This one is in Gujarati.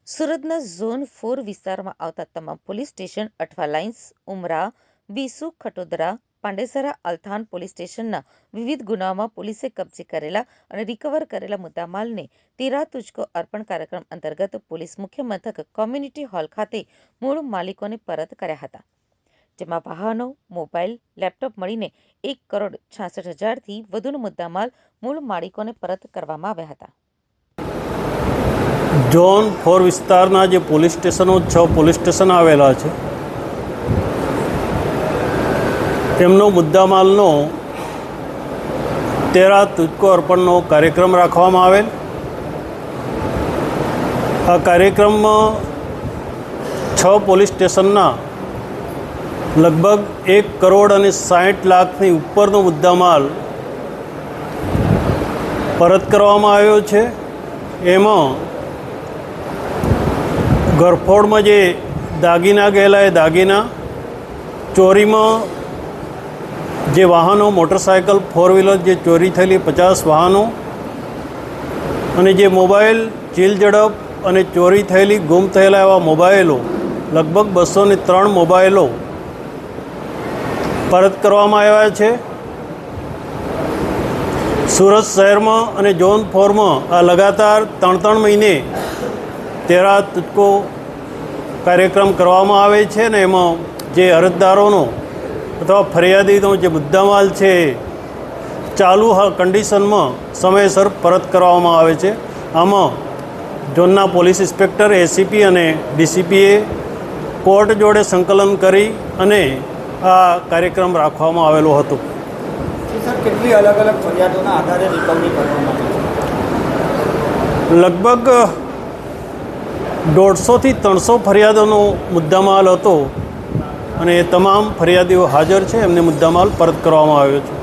સુરતના ઝોન 4 વિસ્તારમાં આવતા તમામ પોલીસ સ્ટેશન અઠવા લાઇન્સ, ઉમરા, વિસુ, ખટોદરા, પાંડેસરા, અલથાણ પોલીસ સ્ટેશનના વિવિધ ગુનાઓમાં પોલીસે કબજે કરેલા અને રિકવર કરેલા મુદ્દામાલને તેરા તુજકો અર્પણ કાર્યક્રમ અંતર્ગત પોલીસ મુખ્ય મથક કોમ્યુનિટી હોલ ખાતે મૂળ માલિકોને પરત કર્યા હતા, જેમાં વાહનો, મોબાઈલ, લેપટોપ મળીને 1,66,000થી વધુનો મુદ્દામાલ મૂળ માલિકોને પરત કરવામાં આવ્યા હતા. ઝોન 4 વિસ્તારના જે પોલીસ સ્ટેશનો 6 પોલીસ સ્ટેશન આવેલા છે તેમનો મુદ્દામાલનો તેરા તુજકો અર્પણનો કાર્યક્રમ રાખવામાં આવેલ. આ કાર્યક્રમમાં 6 પોલીસ સ્ટેશનના લગભગ 1,60,00,000ની ઉપરનો મુદ્દામાલ પરત કરવામાં આવ્યો છે. એમાં ઘરફોડમાં જે દાગીના ગયેલા એ દાગીના, ચોરીમાં જે વાહનો, મોટરસાયકલ, 4 વ્હીલર જે ચોરી થયેલી 50 વાહનો, અને જે મોબાઈલ, ચીલ ઝડપ અને ચોરી થયેલી, ગુમ થયેલા એવા મોબાઈલો લગભગ 203 મોબાઈલો પરત કરવામાં આવ્યા છે. સુરત શહેરમાં અને ઝોન 4માં આ લગાતાર 3 મહિને તેરા તુજકો કાર્યક્રમ કરવામાં આવે છે ને એમાં જે અરજદારોનો અથવા ફરિયાદીનો જે મુદ્દામાલ છે ચાલુ કન્ડિશનમાં સમયસર પરત કરવામાં આવે છે. આમાં ઝોનના પોલીસ ઇન્સ્પેક્ટર, એસીપી અને ડીસીપીએ કોર્ટ જોડે સંકલન કરી અને આ કાર્યક્રમ રાખવામાં આવેલો હતો. કેટલી અલગ અલગ ફરિયાદોના આધારે રિકવરી કરવામાં આવી? લગભગ 150થી 300 ફરિયાદોનો મુદ્દામાલ હતો અને એ તમામ ફરિયાદીઓ હાજર છે. એમને મુદ્દામાલ પરત કરવામાં આવ્યો છે.